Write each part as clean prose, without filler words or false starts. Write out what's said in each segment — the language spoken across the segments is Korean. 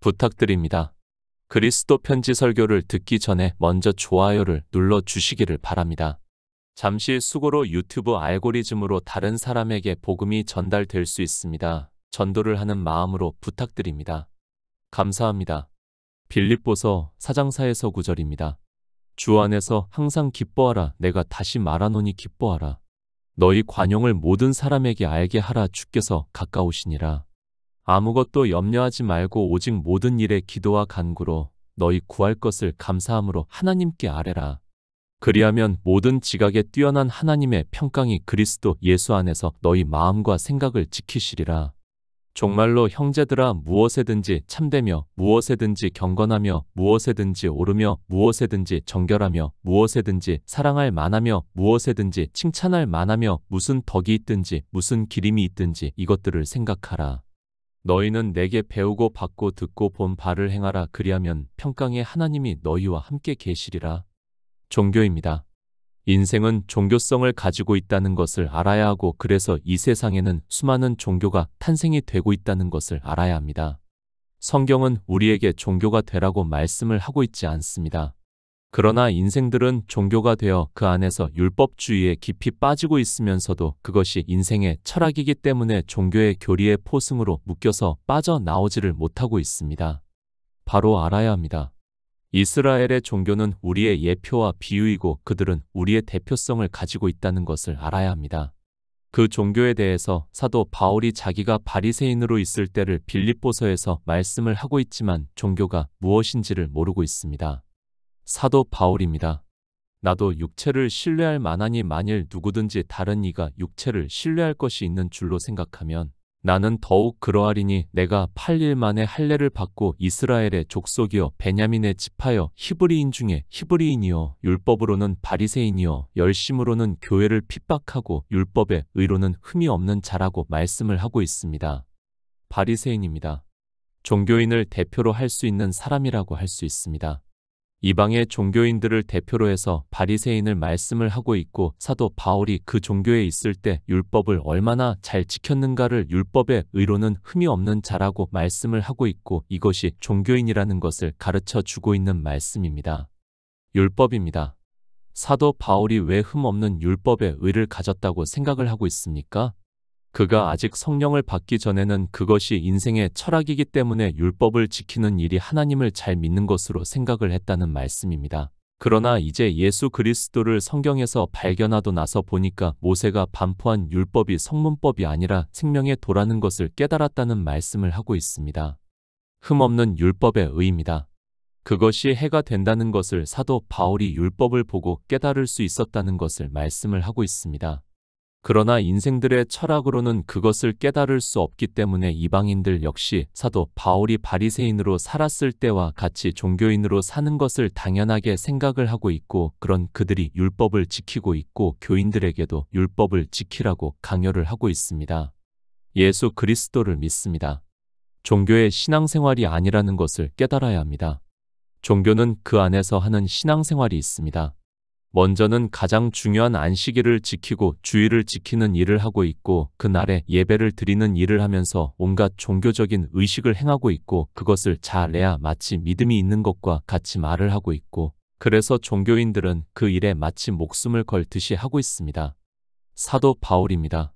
부탁드립니다. 그리스도 편지 설교를 듣기 전에 먼저 좋아요를 눌러 주시기를 바랍니다. 잠시 수고로 유튜브 알고리즘으로 다른 사람에게 복음이 전달될 수 있습니다. 전도를 하는 마음으로 부탁드립니다. 감사합니다. 빌립보서 4장 4에서 9절입니다. 주 안에서 항상 기뻐하라. 내가 다시 말하노니 기뻐하라. 너희 관용을 모든 사람에게 알게 하라. 주께서 가까우시니라. 아무것도 염려하지 말고 오직 모든 일에 기도와 간구로 너희 구할 것을 감사함으로 하나님께 아뢰라. 그리하면 모든 지각에 뛰어난 하나님의 평강이 그리스도 예수 안에서 너희 마음과 생각을 지키시리라. 정말로 형제들아, 무엇에든지 참되며 무엇에든지 경건하며 무엇에든지 오르며 무엇에든지 정결하며 무엇에든지 사랑할 만하며 무엇에든지 칭찬할 만하며 무슨 덕이 있든지 무슨 기림이 있든지 이것들을 생각하라. 너희는 내게 배우고 받고 듣고 본 바를 행하라. 그리하면 평강의 하나님이 너희와 함께 계시리라. 종교입니다. 인생은 종교성을 가지고 있다는 것을 알아야 하고, 그래서 이 세상에는 수많은 종교가 탄생이 되고 있다는 것을 알아야 합니다. 성경은 우리에게 종교가 되라고 말씀을 하고 있지 않습니다. 그러나 인생들은 종교가 되어 그 안에서 율법주의에 깊이 빠지고 있으면서도 그것이 인생의 철학이기 때문에 종교의 교리의 포승으로 묶여서 빠져나오지를 못하고 있습니다. 바로 알아야 합니다. 이스라엘의 종교는 우리의 예표와 비유이고 그들은 우리의 대표성을 가지고 있다는 것을 알아야 합니다. 그 종교에 대해서 사도 바울이 자기가 바리새인으로 있을 때를 빌립보서에서 말씀을 하고 있지만 종교가 무엇인지를 모르고 있습니다. 사도 바울입니다. 나도 육체를 신뢰할 만하니 만일 누구든지 다른 이가 육체를 신뢰할 것이 있는 줄로 생각하면 나는 더욱 그러하리니, 내가 8일 만에 할례를 받고 이스라엘의 족속이요 베냐민의 지파여 히브리인 중에 히브리인이요 율법으로는 바리새인이요 열심으로는 교회를 핍박하고 율법의 의로는 흠이 없는 자라고 말씀을 하고 있습니다. 바리새인입니다. 종교인을 대표로 할 수 있는 사람이라고 할 수 있습니다. 이방의 종교인들을 대표로 해서 바리새인을 말씀을 하고 있고, 사도 바울이 그 종교에 있을 때 율법을 얼마나 잘 지켰는가를 율법의 의로는 흠이 없는 자라고 말씀을 하고 있고, 이것이 종교인이라는 것을 가르쳐 주고 있는 말씀입니다. 율법입니다. 사도 바울이 왜 흠 없는 율법의 의를 가졌다고 생각을 하고 있습니까? 그가 아직 성령을 받기 전에는 그것이 인생의 철학이기 때문에 율법을 지키는 일이 하나님을 잘 믿는 것으로 생각을 했다는 말씀입니다. 그러나 이제 예수 그리스도를 성경에서 발견하고 나서 보니까 모세가 반포한 율법이 성문법이 아니라 생명의 도라는 것을 깨달았다는 말씀을 하고 있습니다. 흠 없는 율법의 의입니다. 그것이 해가 된다는 것을 사도 바울이 율법을 보고 깨달을 수 있었다는 것을 말씀을 하고 있습니다. 그러나 인생들의 철학으로는 그것을 깨달을 수 없기 때문에 이방인들 역시 사도 바울이 바리새인으로 살았을 때와 같이 종교인으로 사는 것을 당연하게 생각을 하고 있고, 그런 그들이 율법을 지키고 있고 교인들에게도 율법을 지키라고 강요를 하고 있습니다. 예수 그리스도를 믿습니다. 종교의 신앙생활이 아니라는 것을 깨달아야 합니다. 종교는 그 안에서 하는 신앙생활이 있습니다. 먼저는 가장 중요한 안식일을 지키고 주일을 지키는 일을 하고 있고, 그날에 예배를 드리는 일을 하면서 온갖 종교적인 의식을 행하고 있고, 그것을 잘해야 마치 믿음이 있는 것과 같이 말을 하고 있고, 그래서 종교인들은 그 일에 마치 목숨을 걸듯이 하고 있습니다. 사도 바울입니다.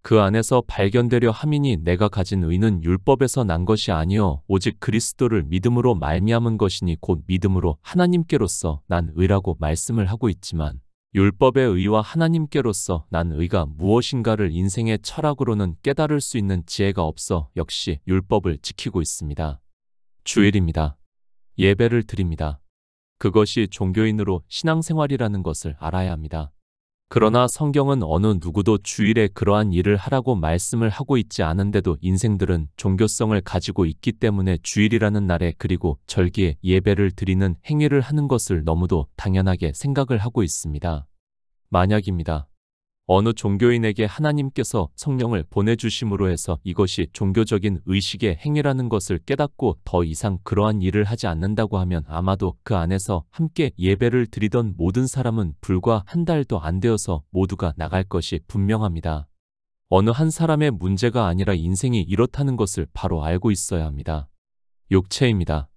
그 안에서 발견되려 함이니, 내가 가진 의는 율법에서 난 것이 아니요 오직 그리스도를 믿음으로 말미암은 것이니 곧 믿음으로 하나님께로서 난 의라고 말씀을 하고 있지만, 율법의 의와 하나님께로서 난 의가 무엇인가를 인생의 철학으로는 깨달을 수 있는 지혜가 없어 역시 율법을 지키고 있습니다. 주일입니다. 예배를 드립니다. 그것이 종교인으로 신앙생활이라는 것을 알아야 합니다. 그러나 성경은 어느 누구도 주일에 그러한 일을 하라고 말씀을 하고 있지 않은데도 인생들은 종교성을 가지고 있기 때문에 주일이라는 날에 그리고 절기에 예배를 드리는 행위를 하는 것을 너무도 당연하게 생각을 하고 있습니다. 만약입니다. 어느 종교인에게 하나님께서 성령을 보내주심으로 해서 이것이 종교적인 의식의 행위라는 것을 깨닫고 더 이상 그러한 일을 하지 않는다고 하면 아마도 그 안에서 함께 예배를 드리던 모든 사람은 불과 한 달도 안 되어서 모두가 나갈 것이 분명합니다. 어느 한 사람의 문제가 아니라 인생이 이렇다는 것을 바로 알고 있어야 합니다. 육체입니다.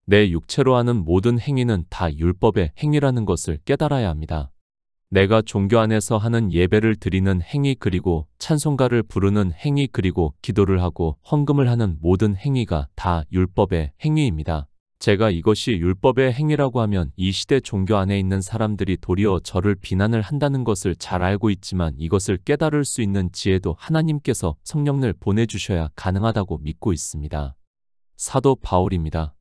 내 육체로 하는 모든 행위는 다 율법의 행위라는 것을 깨달아야 합니다. 내가 종교 안에서 하는 예배를 드리는 행위 그리고 찬송가를 부르는 행위 그리고 기도를 하고 헌금을 하는 모든 행위가 다 율법의 행위입니다. 제가 이것이 율법의 행위라고 하면 이 시대 종교 안에 있는 사람들이 도리어 저를 비난을 한다는 것을 잘 알고 있지만 이것을 깨달을 수 있는 지혜도 하나님께서 성령을 보내주셔야 가능하다고 믿고 있습니다. 사도 바울입니다.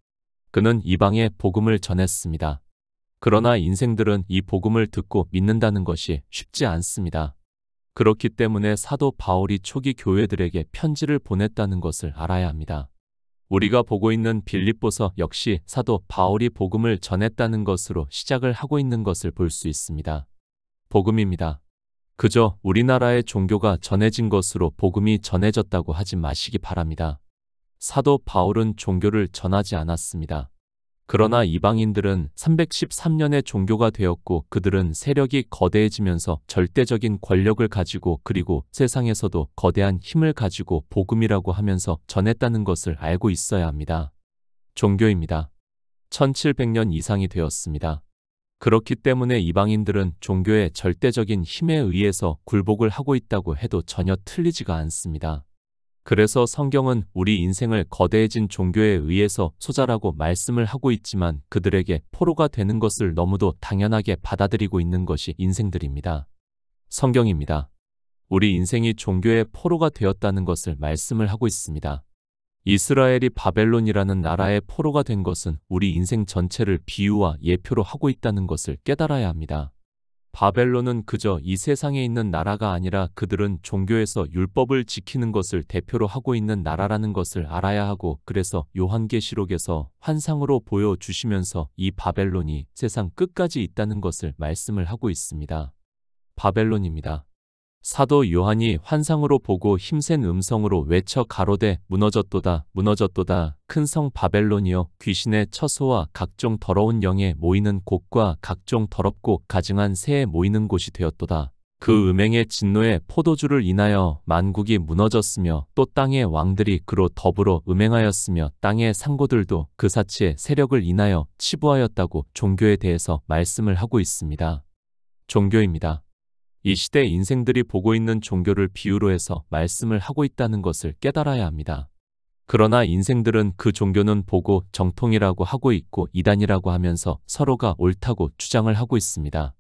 그는 이방에 복음을 전했습니다. 그러나 인생들은 이 복음을 듣고 믿는다는 것이 쉽지 않습니다. 그렇기 때문에 사도 바울이 초기 교회들에게 편지를 보냈다는 것을 알아야 합니다. 우리가 보고 있는 빌립보서 역시 사도 바울이 복음을 전했다는 것으로 시작을 하고 있는 것을 볼 수 있습니다. 복음입니다. 그저 우리나라의 종교가 전해진 것으로 복음이 전해졌다고 하지 마시기 바랍니다. 사도 바울은 종교를 전하지 않았습니다. 그러나 이방인들은 313년의 종교가 되었고 그들은 세력이 거대해지면서 절대적인 권력을 가지고 그리고 세상에서도 거대한 힘을 가지고 복음이라고 하면서 전했다는 것을 알고 있어야 합니다. 종교입니다. 1700년 이상이 되었습니다. 그렇기 때문에 이방인들은 종교의 절대적인 힘에 의해서 굴복을 하고 있다고 해도 전혀 틀리지가 않습니다. 그래서 성경은 우리 인생을 거대해진 종교에 의해서 소자라고 말씀을 하고 있지만 그들에게 포로가 되는 것을 너무도 당연하게 받아들이고 있는 것이 인생들입니다. 성경입니다. 우리 인생이 종교의 포로가 되었다는 것을 말씀을 하고 있습니다. 이스라엘이 바벨론이라는 나라의 포로가 된 것은 우리 인생 전체를 비유와 예표로 하고 있다는 것을 깨달아야 합니다. 바벨론은 그저 이 세상에 있는 나라가 아니라 그들은 종교에서 율법을 지키는 것을 대표로 하고 있는 나라라는 것을 알아야 하고 그래서 요한계시록에서 환상으로 보여주시면서 이 바벨론이 세상 끝까지 있다는 것을 말씀을 하고 있습니다. 바벨론입니다. 사도 요한이 환상으로 보고 힘센 음성으로 외쳐 가로되 무너졌도다 무너졌도다 큰 성 바벨론이여 귀신의 처소와 각종 더러운 영에 모이는 곳과 각종 더럽고 가증한 새에 모이는 곳이 되었도다. 그 음행의 진노의 포도주를 인하여 만국이 무너졌으며 또 땅의 왕들이 그로 더불어 음행하였으며 땅의 상고들도 그 사치의 세력을 인하여 치부하였다고 종교에 대해서 말씀을 하고 있습니다. 종교입니다. 이 시대 인생들이 보고 있는 종교를 비유로 해서 말씀을 하고 있다는 것을 깨달아야 합니다. 그러나 인생들은 그 종교는 보고 정통이라고 하고 있고 이단이라고 하면서 서로가 옳다고 주장을 하고 있습니다.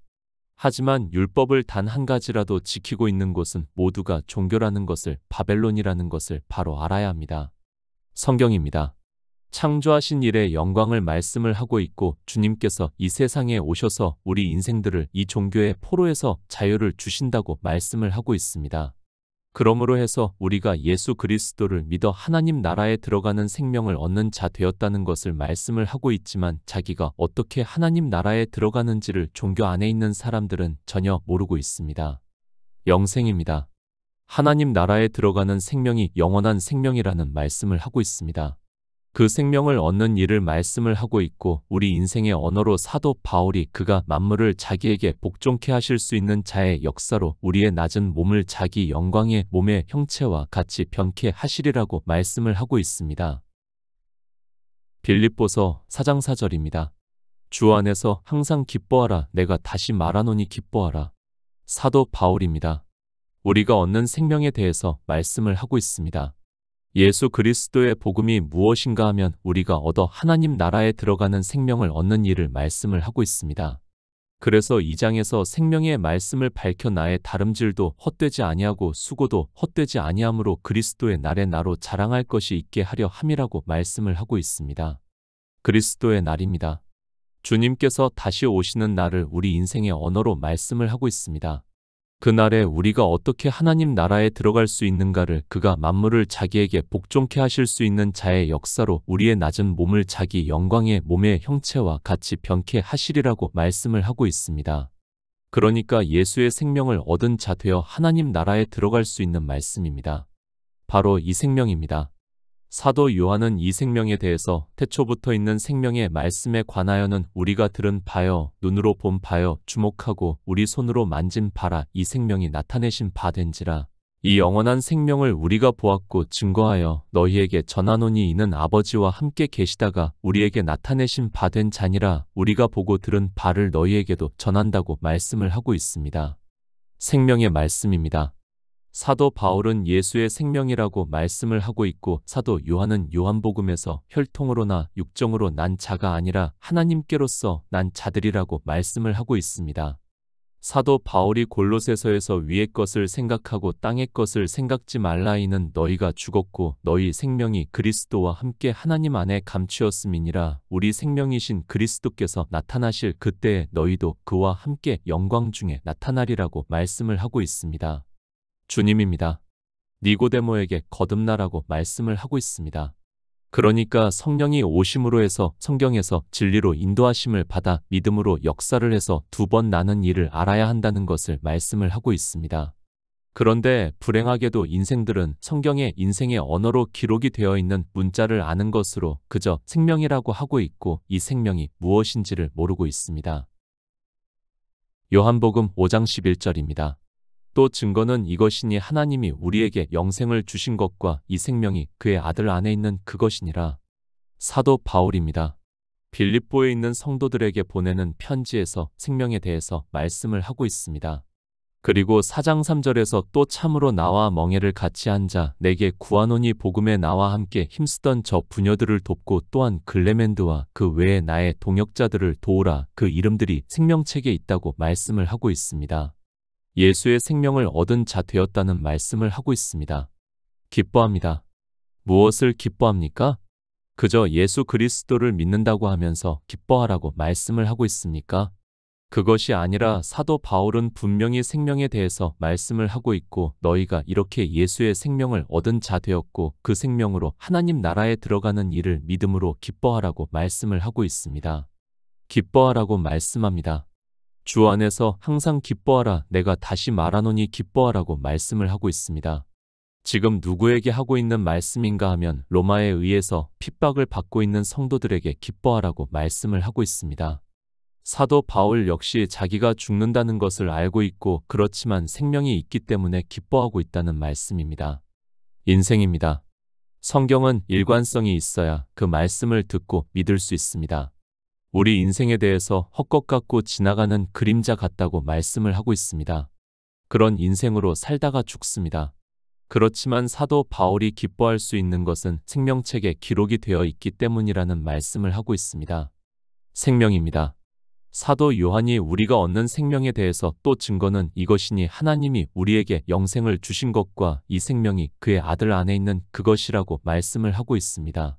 하지만 율법을 단 한 가지라도 지키고 있는 곳은 모두가 종교라는 것을 바벨론이라는 것을 바로 알아야 합니다. 성경입니다. 창조하신 일의 영광을 말씀을 하고 있고 주님께서 이 세상에 오셔서 우리 인생들을 이 종교의 포로에서 자유를 주신다고 말씀을 하고 있습니다. 그러므로 해서 우리가 예수 그리스도를 믿어 하나님 나라에 들어가는 생명을 얻는 자 되었다는 것을 말씀을 하고 있지만 자기가 어떻게 하나님 나라에 들어가는지를 종교 안에 있는 사람들은 전혀 모르고 있습니다. 영생입니다. 하나님 나라에 들어가는 생명이 영원한 생명이라는 말씀을 하고 있습니다. 그 생명을 얻는 일을 말씀을 하고 있고 우리 인생의 언어로 사도 바울이 그가 만물을 자기에게 복종케 하실 수 있는 자의 역사로 우리의 낮은 몸을 자기 영광의 몸의 형체와 같이 변케 하시리라고 말씀을 하고 있습니다. 빌립보서 4장 4절입니다. 주 안에서 항상 기뻐하라. 내가 다시 말하노니 기뻐하라. 사도 바울입니다. 우리가 얻는 생명에 대해서 말씀을 하고 있습니다. 예수 그리스도의 복음이 무엇인가 하면 우리가 얻어 하나님 나라에 들어가는 생명을 얻는 일을 말씀을 하고 있습니다. 그래서 2장에서 생명의 말씀을 밝혀 나의 다름질도 헛되지 아니하고 수고도 헛되지 아니하므로 그리스도의 날에 나로 자랑할 것이 있게 하려 함이라고 말씀을 하고 있습니다. 그리스도의 날입니다. 주님께서 다시 오시는 날을 우리 인생의 언어로 말씀을 하고 있습니다. 그날에 우리가 어떻게 하나님 나라에 들어갈 수 있는가를 그가 만물을 자기에게 복종케 하실 수 있는 자의 역사로 우리의 낮은 몸을 자기 영광의 몸의 형체와 같이 변케 하시리라고 말씀을 하고 있습니다. 그러니까 예수의 생명을 얻은 자 되어 하나님 나라에 들어갈 수 있는 말씀입니다. 바로 이 생명입니다. 사도 요한은 이 생명에 대해서 태초부터 있는 생명의 말씀에 관하여는 우리가 들은 바여 눈으로 본 바여 주목하고 우리 손으로 만진 바라 이 생명이 나타내신 바 된지라 이 영원한 생명을 우리가 보았고 증거하여 너희에게 전하노니 이는 아버지와 함께 계시다가 우리에게 나타내신 바 된 자니라. 우리가 보고 들은 바를 너희에게도 전한다고 말씀을 하고 있습니다. 생명의 말씀입니다. 사도 바울은 예수의 생명이라고 말씀을 하고 있고 사도 요한은 요한복음에서 혈통으로나 육정으로 난 자가 아니라 하나님께로서 난 자들이라고 말씀을 하고 있습니다. 사도 바울이 골로새서에서 위의 것을 생각하고 땅의 것을 생각지 말라 이는 너희가 죽었고 너희 생명이 그리스도와 함께 하나님 안에 감추었음이니라. 우리 생명이신 그리스도께서 나타나실 그때에 너희도 그와 함께 영광 중에 나타나리라고 말씀을 하고 있습니다. 주님입니다. 니고데모에게 거듭나라고 말씀을 하고 있습니다. 그러니까 성령이 오심으로 해서 성경에서 진리로 인도하심을 받아 믿음으로 역사를 해서 2번 나는 일을 알아야 한다는 것을 말씀을 하고 있습니다. 그런데 불행하게도 인생들은 성경의 인생의 언어로 기록이 되어 있는 문자를 아는 것으로 그저 생명이라고 하고 있고 이 생명이 무엇인지를 모르고 있습니다. 요한복음 5장 11절입니다. 또 증거는 이것이니 하나님이 우리에게 영생을 주신 것과 이 생명이 그의 아들 안에 있는 그것이니라. 사도 바울입니다. 빌립보에 있는 성도들에게 보내는 편지에서 생명에 대해서 말씀을 하고 있습니다. 그리고 4장 3절에서 또 참으로 나와 멍에를 같이 앉아 내게 구하노니 복음에 나와 함께 힘쓰던 저 부녀들을 돕고 또한 글레멘드와 그 외에 나의 동역자들을 도우라. 그 이름들이 생명책에 있다고 말씀을 하고 있습니다. 예수의 생명을 얻은 자 되었다는 말씀을 하고 있습니다. 기뻐합니다. 무엇을 기뻐합니까? 그저 예수 그리스도를 믿는다고 하면서 기뻐하라고 말씀을 하고 있습니까? 그것이 아니라 사도 바울은 분명히 생명에 대해서 말씀을 하고 있고 너희가 이렇게 예수의 생명을 얻은 자 되었고 그 생명으로 하나님 나라에 들어가는 일을 믿음으로 기뻐하라고 말씀을 하고 있습니다. 기뻐하라고 말씀합니다. 주 안에서 항상 기뻐하라. 내가 다시 말하노니 기뻐하라고 말씀을 하고 있습니다. 지금 누구에게 하고 있는 말씀인가 하면 로마에 의해서 핍박을 받고 있는 성도들에게 기뻐하라고 말씀을 하고 있습니다. 사도 바울 역시 자기가 죽는다는 것을 알고 있고 그렇지만 생명이 있기 때문에 기뻐하고 있다는 말씀입니다. 인생입니다. 성경은 일관성이 있어야 그 말씀을 듣고 믿을 수 있습니다. 우리 인생에 대해서 헛것 같고 지나가는 그림자 같다고 말씀을 하고 있습니다. 그런 인생으로 살다가 죽습니다. 그렇지만 사도 바울이 기뻐할 수 있는 것은 생명책에 기록이 되어 있기 때문이라는 말씀을 하고 있습니다. 생명입니다. 사도 요한이 우리가 얻는 생명에 대해서 또 증거는 이것이니 하나님이 우리에게 영생을 주신 것과 이 생명이 그의 아들 안에 있는 그것이라고 말씀을 하고 있습니다.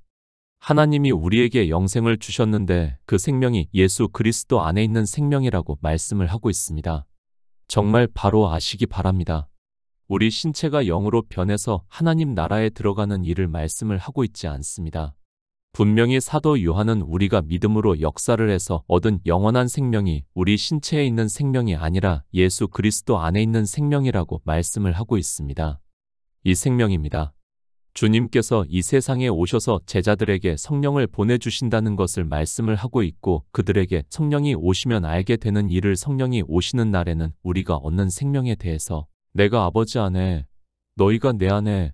하나님이 우리에게 영생을 주셨는데 그 생명이 예수 그리스도 안에 있는 생명이라고 말씀을 하고 있습니다. 정말 바로 아시기 바랍니다. 우리 신체가 영으로 변해서 하나님 나라에 들어가는 일을 말씀을 하고 있지 않습니다. 분명히 사도 요한은 우리가 믿음으로 역사를 해서 얻은 영원한 생명이 우리 신체에 있는 생명이 아니라 예수 그리스도 안에 있는 생명이라고 말씀을 하고 있습니다. 이 생명입니다. 주님께서 이 세상에 오셔서 제자들에게 성령을 보내주신다는 것을 말씀을 하고 있고 그들에게 성령이 오시면 알게 되는 일을 성령이 오시는 날에는 우리가 얻는 생명에 대해서 내가 아버지 안에, 너희가 내 안에,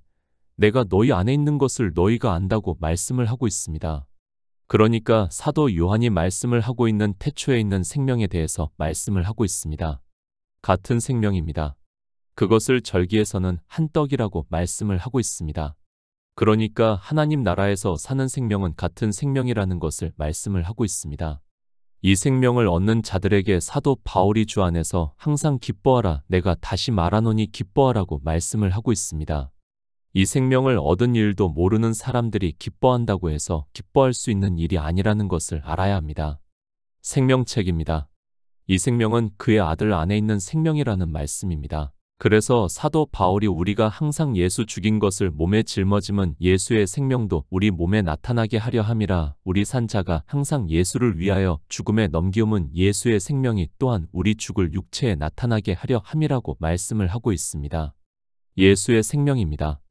내가 너희 안에 있는 것을 너희가 안다고 말씀을 하고 있습니다. 그러니까 사도 요한이 말씀을 하고 있는 태초에 있는 생명에 대해서 말씀을 하고 있습니다. 같은 생명입니다. 그것을 절기에서는 한 떡이라고 말씀을 하고 있습니다. 그러니까 하나님 나라에서 사는 생명은 같은 생명이라는 것을 말씀을 하고 있습니다. 이 생명을 얻는 자들에게 사도 바울이 주 안에서 항상 기뻐하라. 내가 다시 말하노니 기뻐하라고 말씀을 하고 있습니다. 이 생명을 얻은 일도 모르는 사람들이 기뻐한다고 해서 기뻐할 수 있는 일이 아니라는 것을 알아야 합니다. 생명책입니다. 이 생명은 그의 아들 안에 있는 생명이라는 말씀입니다. 그래서 사도 바울이 우리가 항상 예수 죽인 것을 몸에 짊어짐은 예수의 생명도 우리 몸에 나타나게 하려 함이라. 우리 산 자가 항상 예수를 위하여 죽음에 넘기움은 예수의 생명이 또한 우리 죽을 육체에 나타나게 하려 함이라고 말씀을 하고 있습니다. 예수의 생명입니다.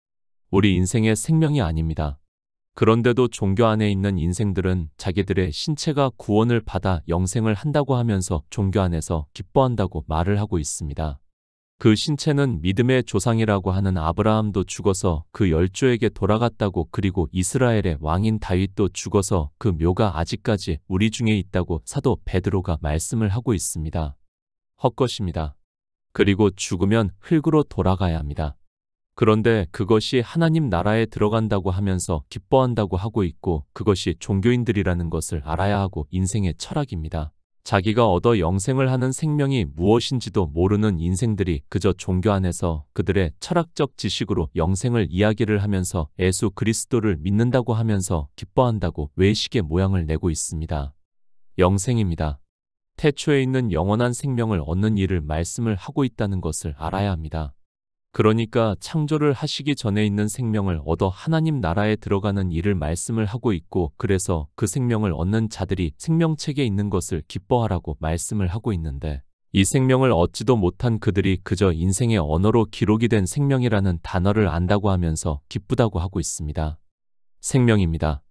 우리 인생의 생명이 아닙니다. 그런데도 종교 안에 있는 인생들은 자기들의 신체가 구원을 받아 영생을 한다고 하면서 종교 안에서 기뻐한다고 말을 하고 있습니다. 그 신체는 믿음의 조상이라고 하는 아브라함도 죽어서 그 열조에게 돌아갔다고, 그리고 이스라엘의 왕인 다윗도 죽어서 그 묘가 아직까지 우리 중에 있다고 사도 베드로가 말씀을 하고 있습니다. 헛것입니다. 그리고 죽으면 흙으로 돌아가야 합니다. 그런데 그것이 하나님 나라에 들어간다고 하면서 기뻐한다고 하고 있고, 그것이 종교인들이라는 것을 알아야 하고 인생의 철학입니다. 자기가 얻어 영생을 하는 생명이 무엇인지도 모르는 인생들이 그저 종교 안에서 그들의 철학적 지식으로 영생을 이야기를 하면서 예수 그리스도를 믿는다고 하면서 기뻐한다고 외식의 모양을 내고 있습니다. 영생입니다. 태초에 있는 영원한 생명을 얻는 일을 말씀을 하고 있다는 것을 알아야 합니다. 그러니까 창조를 하시기 전에 있는 생명을 얻어 하나님 나라에 들어가는 일을 말씀을 하고 있고, 그래서 그 생명을 얻는 자들이 생명책에 있는 것을 기뻐하라고 말씀을 하고 있는데, 이 생명을 얻지도 못한 그들이 그저 인생의 언어로 기록이 된 생명이라는 단어를 안다고 하면서 기쁘다고 하고 있습니다. 생명입니다.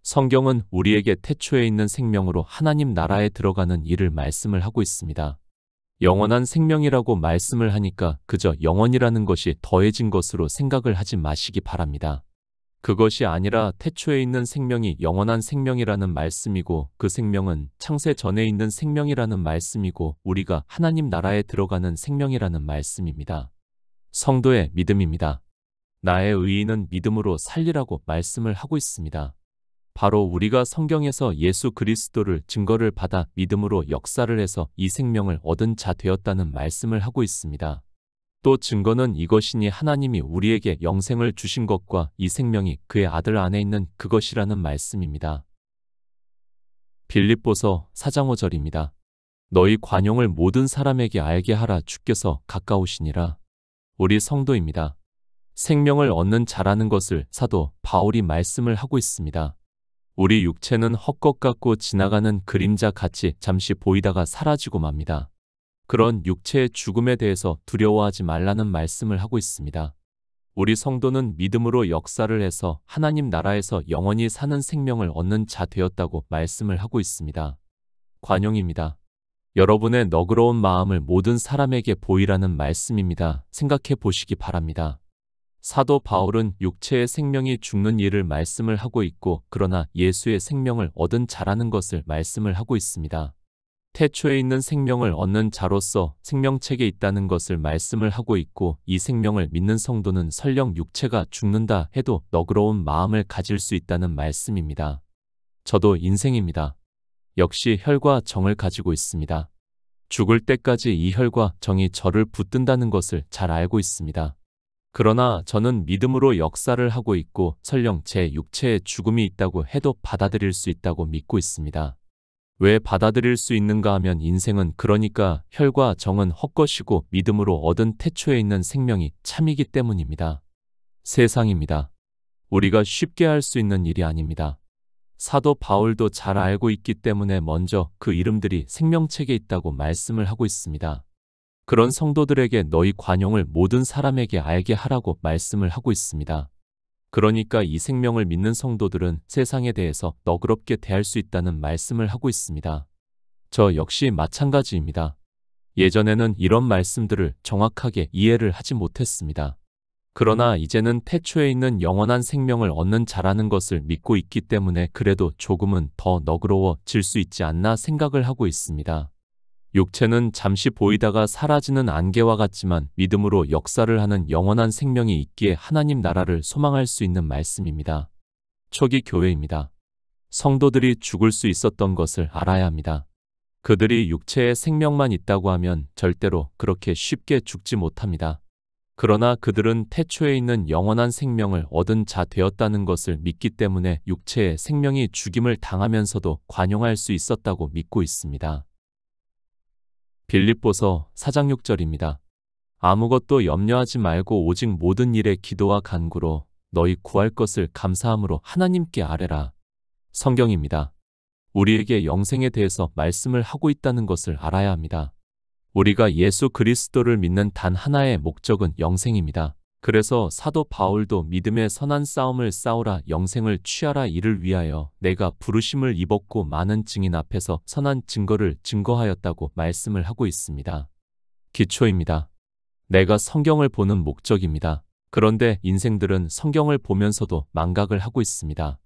성경은 우리에게 태초에 있는 생명으로 하나님 나라에 들어가는 일을 말씀을 하고 있습니다. 영원한 생명이라고 말씀을 하니까 그저 영원이라는 것이 더해진 것으로 생각을 하지 마시기 바랍니다. 그것이 아니라 태초에 있는 생명이 영원한 생명이라는 말씀이고, 그 생명은 창세 전에 있는 생명이라는 말씀이고, 우리가 하나님 나라에 들어가는 생명이라는 말씀입니다. 성도의 믿음입니다. 나의 의인은 믿음으로 살리라고 말씀을 하고 있습니다. 바로 우리가 성경에서 예수 그리스도를 증거를 받아 믿음으로 역사를 해서 이 생명을 얻은 자 되었다는 말씀을 하고 있습니다. 또 증거는 이것이니 하나님이 우리에게 영생을 주신 것과 이 생명이 그의 아들 안에 있는 그것이라는 말씀입니다. 빌립보서 4장 5절입니다. 너희 관용을 모든 사람에게 알게 하라, 주께서 가까우시니라. 우리 성도입니다. 생명을 얻는 자라는 것을 사도 바울이 말씀을 하고 있습니다. 우리 육체는 헛것 같고 지나가는 그림자 같이 잠시 보이다가 사라지고 맙니다. 그런 육체의 죽음에 대해서 두려워하지 말라는 말씀을 하고 있습니다. 우리 성도는 믿음으로 역사를 해서 하나님 나라에서 영원히 사는 생명을 얻는 자 되었다고 말씀을 하고 있습니다. 관용입니다. 여러분의 너그러운 마음을 모든 사람에게 보이라는 말씀입니다. 생각해 보시기 바랍니다. 사도 바울은 육체의 생명이 죽는 일을 말씀을 하고 있고, 그러나 예수의 생명을 얻은 자라는 것을 말씀을 하고 있습니다. 태초에 있는 생명을 얻는 자로서 생명책에 있다는 것을 말씀을 하고 있고, 이 생명을 믿는 성도는 설령 육체가 죽는다 해도 너그러운 마음을 가질 수 있다는 말씀입니다. 저도 인생입니다. 역시 혈과 정을 가지고 있습니다. 죽을 때까지 이 혈과 정이 저를 붙든다는 것을 잘 알고 있습니다. 그러나 저는 믿음으로 역사를 하고 있고, 설령 제 육체에 죽음이 있다고 해도 받아들일 수 있다고 믿고 있습니다. 왜 받아들일 수 있는가 하면 인생은, 그러니까 혈과 정은 헛것이고 믿음으로 얻은 태초에 있는 생명이 참이기 때문입니다. 세상입니다. 우리가 쉽게 할 수 있는 일이 아닙니다. 사도 바울도 잘 알고 있기 때문에 먼저 그 이름들이 생명책에 있다고 말씀을 하고 있습니다. 그런 성도들에게 너희 관용을 모든 사람에게 알게 하라고 말씀을 하고 있습니다. 그러니까 이 생명을 믿는 성도들은 세상에 대해서 너그럽게 대할 수 있다는 말씀을 하고 있습니다. 저 역시 마찬가지입니다. 예전에는 이런 말씀들을 정확하게 이해를 하지 못했습니다. 그러나 이제는 태초에 있는 영원한 생명을 얻는 자라는 것을 믿고 있기 때문에 그래도 조금은 더 너그러워질 수 있지 않나 생각을 하고 있습니다. 육체는 잠시 보이다가 사라지는 안개와 같지만 믿음으로 역사를 하는 영원한 생명이 있기에 하나님 나라를 소망할 수 있는 말씀입니다. 초기 교회입니다. 성도들이 죽을 수 있었던 것을 알아야 합니다. 그들이 육체에 생명만 있다고 하면 절대로 그렇게 쉽게 죽지 못합니다. 그러나 그들은 태초에 있는 영원한 생명을 얻은 자 되었다는 것을 믿기 때문에 육체의 생명이 죽임을 당하면서도 관용할 수 있었다고 믿고 있습니다. 빌립보서 4장 6절입니다. 아무것도 염려하지 말고 오직 모든 일에 기도와 간구로 너희 구할 것을 감사함으로 하나님께 아뢰라. 성경입니다. 우리에게 영생에 대해서 말씀을 하고 있다는 것을 알아야 합니다. 우리가 예수 그리스도를 믿는 단 하나의 목적은 영생입니다. 그래서 사도 바울도 믿음의 선한 싸움을 싸우라, 영생을 취하라, 이를 위하여 내가 부르심을 입었고 많은 증인 앞에서 선한 증거를 증거하였다고 말씀을 하고 있습니다. 기초입니다. 내가 성경을 보는 목적입니다. 그런데 인생들은 성경을 보면서도 망각을 하고 있습니다.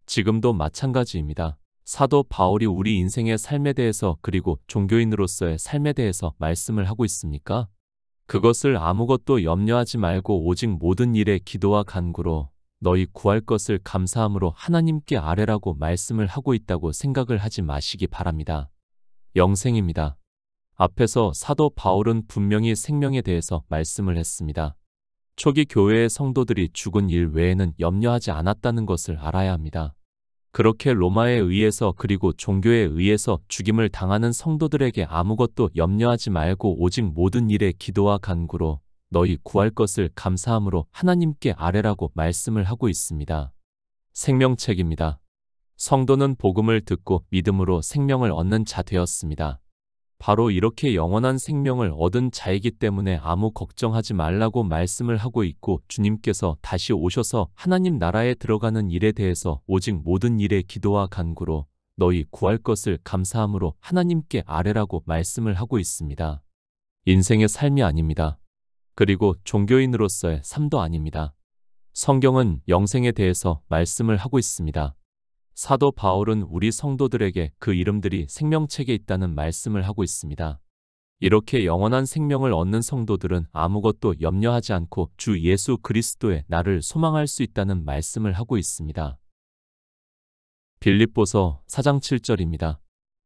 지금도 마찬가지입니다. 사도 바울이 우리 인생의 삶에 대해서 그리고 종교인으로서의 삶에 대해서 말씀을 하고 있습니까? 그것을 아무것도 염려하지 말고 오직 모든 일에 기도와 간구로 너희 구할 것을 감사함으로 하나님께 아뢰라고 말씀을 하고 있다고 생각을 하지 마시기 바랍니다. 영생입니다. 앞에서 사도 바울은 분명히 생명에 대해서 말씀을 했습니다. 초기 교회의 성도들이 죽은 일 외에는 염려하지 않았다는 것을 알아야 합니다. 그렇게 로마에 의해서 그리고 종교에 의해서 죽임을 당하는 성도들에게 아무것도 염려하지 말고 오직 모든 일에 기도와 간구로 너희 구할 것을 감사함으로 하나님께 아뢰라고 말씀을 하고 있습니다. 생명책입니다. 성도는 복음을 듣고 믿음으로 생명을 얻는 자 되었습니다. 바로 이렇게 영원한 생명을 얻은 자이기 때문에 아무 걱정하지 말라고 말씀을 하고 있고 주님께서 다시 오셔서 하나님 나라에 들어가는 일에 대해서 오직 모든 일에 기도와 간구로 너희 구할 것을 감사함으로 하나님께 아뢰라고 말씀을 하고 있습니다. 인생의 삶이 아닙니다. 그리고 종교인으로서의 삶도 아닙니다. 성경은 영생에 대해서 말씀을 하고 있습니다. 사도 바울은 우리 성도들에게 그 이름들이 생명책에 있다는 말씀을 하고 있습니다. 이렇게 영원한 생명을 얻는 성도들은 아무것도 염려하지 않고 주 예수 그리스도의 나를 소망할 수 있다는 말씀을 하고 있습니다. 빌립보서 4장 7절입니다.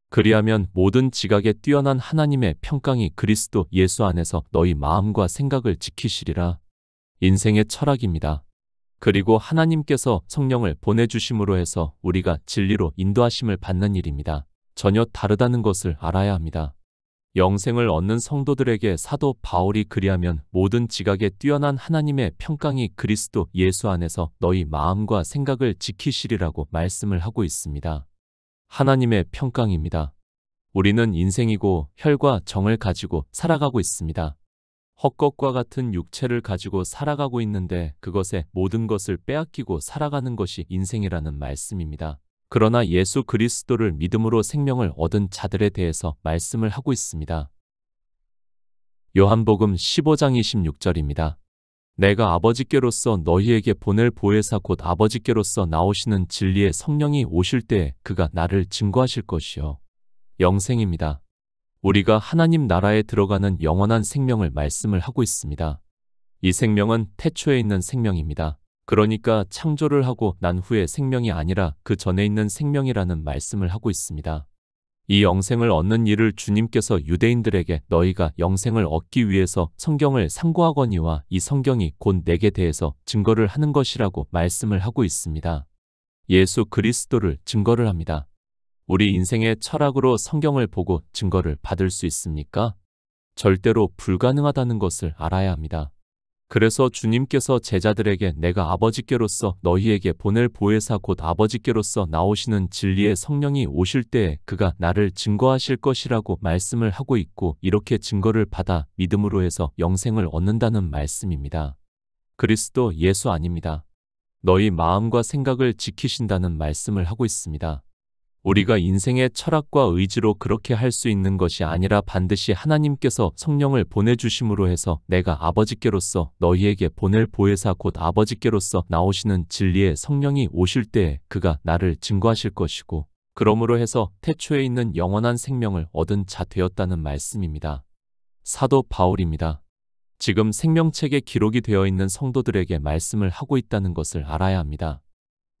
그리하면 모든 지각에 뛰어난 하나님의 평강이 그리스도 예수 안에서 너희 마음과 생각을 지키시리라. 인생의 철학입니다. 그리고 하나님께서 성령을 보내주심으로 해서 우리가 진리로 인도하심을 받는 일입니다. 전혀 다르다는 것을 알아야 합니다. 영생을 얻는 성도들에게 사도 바울이 그리하면 모든 지각에 뛰어난 하나님의 평강이 그리스도 예수 안에서 너희 마음과 생각을 지키시리라고 말씀을 하고 있습니다. 하나님의 평강입니다. 우리는 인생이고 혈과 정을 가지고 살아가고 있습니다. 헛것과 같은 육체를 가지고 살아가고 있는데 그것의 모든 것을 빼앗기고 살아가는 것이 인생이라는 말씀입니다. 그러나 예수 그리스도를 믿음으로 생명을 얻은 자들에 대해서 말씀을 하고 있습니다. 요한복음 15장 26절입니다. 내가 아버지께로서 너희에게 보낼 보혜사 곧 아버지께로서 나오시는 진리의 성령이 오실 때에 그가 나를 증거하실 것이요. 영생입니다. 우리가 하나님 나라에 들어가는 영원한 생명을 말씀을 하고 있습니다. 이 생명은 태초에 있는 생명입니다. 그러니까 창조를 하고 난 후의 생명이 아니라 그 전에 있는 생명이라는 말씀을 하고 있습니다. 이 영생을 얻는 일을 주님께서 유대인들에게 너희가 영생을 얻기 위해서 성경을 상고하거니와 이 성경이 곧 내게 대해서 증거를 하는 것이라고 말씀을 하고 있습니다. 예수 그리스도를 증거를 합니다. 우리 인생의 철학으로 성경을 보고 증거를 받을 수 있습니까? 절대로 불가능하다는 것을 알아야 합니다. 그래서 주님께서 제자들에게 내가 아버지께로서 너희에게 보낼 보혜사 곧 아버지께로서 나오시는 진리의 성령이 오실 때에 그가 나를 증거하실 것이라고 말씀을 하고 있고 이렇게 증거를 받아 믿음으로 해서 영생을 얻는다는 말씀입니다. 그리스도 예수 아닙니다. 너희 마음과 생각을 지키신다는 말씀을 하고 있습니다. 우리가 인생의 철학과 의지로 그렇게 할 수 있는 것이 아니라 반드시 하나님께서 성령을 보내주심으로 해서 내가 아버지께로서 너희에게 보낼 보혜사 곧 아버지께로서 나오시는 진리의 성령이 오실 때에 그가 나를 증거하실 것이고 그러므로 해서 태초에 있는 영원한 생명을 얻은 자 되었다는 말씀입니다. 사도 바울입니다. 지금 생명책에 기록이 되어 있는 성도들에게 말씀을 하고 있다는 것을 알아야 합니다.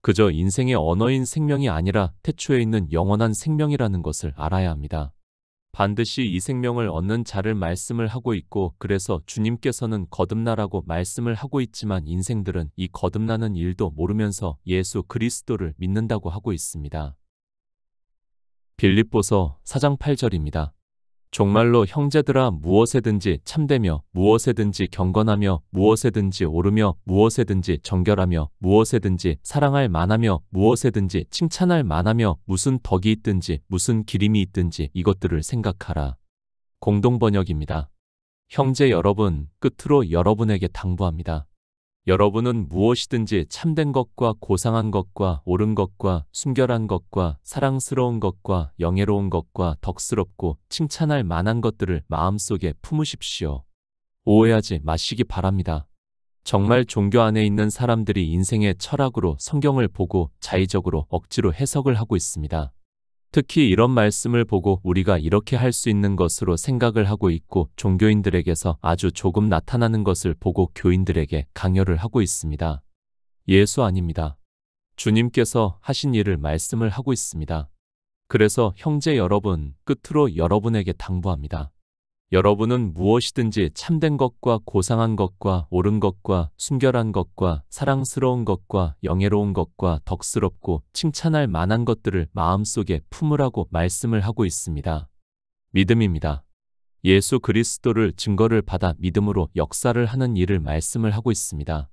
그저 인생의 언어인 생명이 아니라 태초에 있는 영원한 생명이라는 것을 알아야 합니다. 반드시 이 생명을 얻는 자를 말씀을 하고 있고 그래서 주님께서는 거듭나라고 말씀을 하고 있지만 인생들은 이 거듭나는 일도 모르면서 예수 그리스도를 믿는다고 하고 있습니다. 빌립보서 4장 8절입니다. 정말로 형제들아 무엇에든지 참되며 무엇에든지 경건하며 무엇에든지 옳으며 무엇에든지 정결하며 무엇에든지 사랑할 만하며 무엇에든지 칭찬할 만하며 무슨 덕이 있든지 무슨 기림이 있든지 이것들을 생각하라. 공동번역입니다. 형제 여러분, 끝으로 여러분에게 당부합니다. 여러분은 무엇이든지 참된 것과 고상한 것과 옳은 것과 순결한 것과 사랑스러운 것과 영예로운 것과 덕스럽고 칭찬할 만한 것들을 마음속에 품으십시오. 오해하지 마시기 바랍니다. 정말 종교 안에 있는 사람들이 인생의 철학으로 성경을 보고 자의적으로 억지로 해석을 하고 있습니다. 특히 이런 말씀을 보고 우리가 이렇게 할 수 있는 것으로 생각을 하고 있고 종교인들에게서 아주 조금 나타나는 것을 보고 교인들에게 강요를 하고 있습니다. 예수 아닙니다. 주님께서 하신 일을 말씀을 하고 있습니다. 그래서 형제 여러분, 끝으로 여러분에게 당부합니다. 여러분은 무엇이든지 참된 것과 고상한 것과 옳은 것과 순결한 것과 사랑스러운 것과 영예로운 것과 덕스럽고 칭찬할 만한 것들을 마음속에 품으라고 말씀을 하고 있습니다. 믿음입니다. 예수 그리스도를 증거를 받아 믿음으로 역사를 하는 일을 말씀을 하고 있습니다.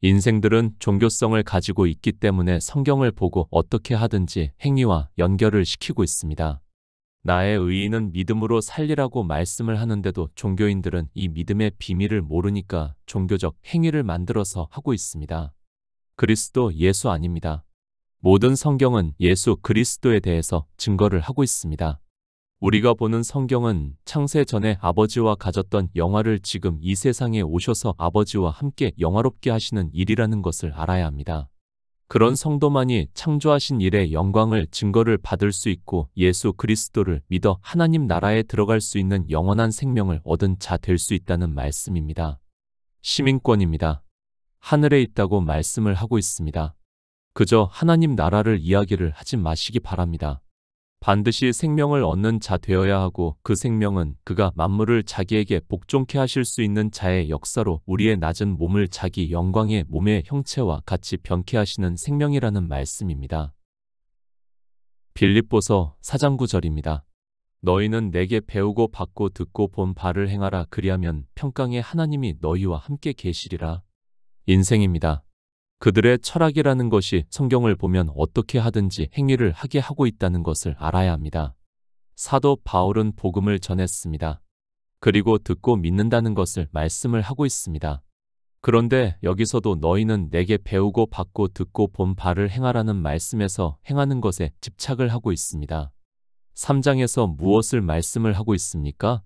인생들은 종교성을 가지고 있기 때문에 성경을 보고 어떻게 하든지 행위와 연결을 시키고 있습니다. 나의 의인은 믿음으로 살리라고 말씀을 하는데도 종교인들은 이 믿음의 비밀을 모르니까 종교적 행위를 만들어서 하고 있습니다. 그리스도 예수 아닙니다. 모든 성경은 예수 그리스도에 대해서 증거를 하고 있습니다. 우리가 보는 성경은 창세 전에 아버지와 가졌던 영화를 지금 이 세상에 오셔서 아버지와 함께 영화롭게 하시는 일이라는 것을 알아야 합니다. 그런 성도만이 창조하신 일의 영광을 증거를 받을 수 있고 예수 그리스도를 믿어 하나님 나라에 들어갈 수 있는 영원한 생명을 얻은 자 될 수 있다는 말씀입니다. 시민권입니다. 하늘에 있다고 말씀을 하고 있습니다. 그저 하나님 나라를 이야기를 하지 마시기 바랍니다. 반드시 생명을 얻는 자 되어야 하고 그 생명은 그가 만물을 자기에게 복종케 하실 수 있는 자의 역사로 우리의 낮은 몸을 자기 영광의 몸의 형체와 같이 변케 하시는 생명이라는 말씀입니다. 빌립보서 4장 9절입니다. 너희는 내게 배우고 받고 듣고 본 바를 행하라 그리하면 평강의 하나님이 너희와 함께 계시리라. 인생입니다. 그들의 철학이라는 것이 성경을 보면 어떻게 하든지 행위를 하게 하고 있다는 것을 알아야 합니다. 사도 바울은 복음을 전했습니다. 그리고 듣고 믿는다는 것을 말씀을 하고 있습니다. 그런데 여기서도 너희는 내게 배우고 받고 듣고 본 바를 행하라는 말씀에서 행하는 것에 집착을 하고 있습니다. 3장에서 무엇을 말씀을 하고 있습니까?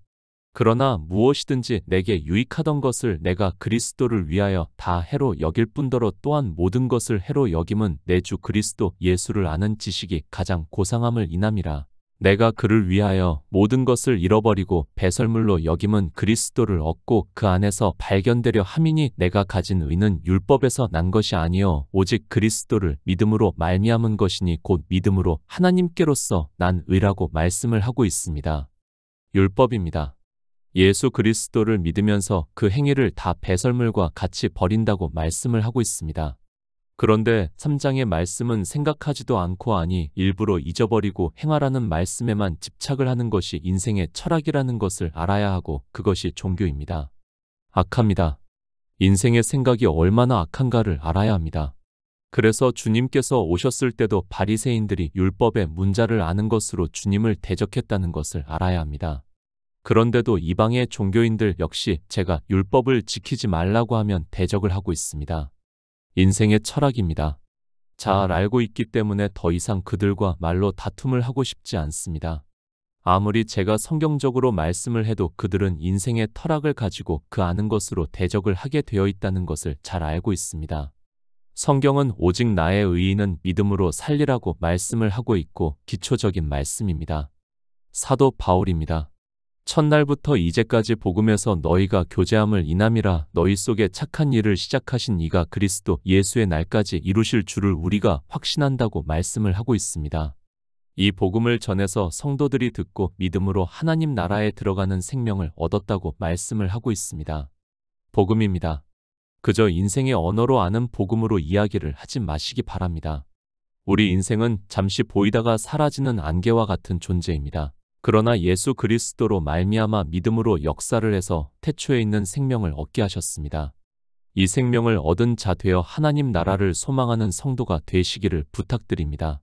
그러나 무엇이든지 내게 유익하던 것을 내가 그리스도를 위하여 다 해로 여길 뿐더러 또한 모든 것을 해로 여김은 내 주 그리스도 예수를 아는 지식이 가장 고상함을 인함이라. 내가 그를 위하여 모든 것을 잃어버리고 배설물로 여김은 그리스도를 얻고 그 안에서 발견되려 함이니 내가 가진 의는 율법에서 난 것이 아니요 오직 그리스도를 믿음으로 말미암은 것이니 곧 믿음으로 하나님께로서 난 의라고 말씀을 하고 있습니다. 율법입니다. 예수 그리스도를 믿으면서 그 행위를 다 배설물과 같이 버린다고 말씀을 하고 있습니다. 그런데 3장의 말씀은 생각하지도 않고 아니 일부러 잊어버리고 행하라는 말씀에만 집착을 하는 것이 인생의 철학이라는 것을 알아야 하고 그것이 종교입니다. 악합니다. 인생의 생각이 얼마나 악한가를 알아야 합니다. 그래서 주님께서 오셨을 때도 바리새인들이 율법의 문자를 아는 것으로 주님을 대적했다는 것을 알아야 합니다. 그런데도 이방의 종교인들 역시 제가 율법을 지키지 말라고 하면 대적을 하고 있습니다. 인생의 철학입니다. 잘 알고 있기 때문에 더 이상 그들과 말로 다툼을 하고 싶지 않습니다. 아무리 제가 성경적으로 말씀을 해도 그들은 인생의 철학을 가지고 그 아는 것으로 대적을 하게 되어 있다는 것을 잘 알고 있습니다. 성경은 오직 나의 의인은 믿음으로 살리라고 말씀을 하고 있고 기초적인 말씀입니다. 사도 바울입니다. 첫날부터 이제까지 복음에서 너희가 교제함을 인함이라 너희 속에 착한 일을 시작하신 이가 그리스도 예수의 날까지 이루실 줄을 우리가 확신한다고 말씀을 하고 있습니다. 이 복음을 전해서 성도들이 듣고 믿음으로 하나님 나라에 들어가는 생명을 얻었다고 말씀을 하고 있습니다. 복음입니다. 그저 인생의 언어로 아는 복음으로 이야기를 하지 마시기 바랍니다. 우리 인생은 잠시 보이다가 사라지는 안개와 같은 존재입니다. 그러나 예수 그리스도로 말미암아 믿음으로 역사를 해서 태초에 있는 생명을 얻게 하셨습니다. 이 생명을 얻은 자 되어 하나님 나라를 소망하는 성도가 되시기를 부탁드립니다.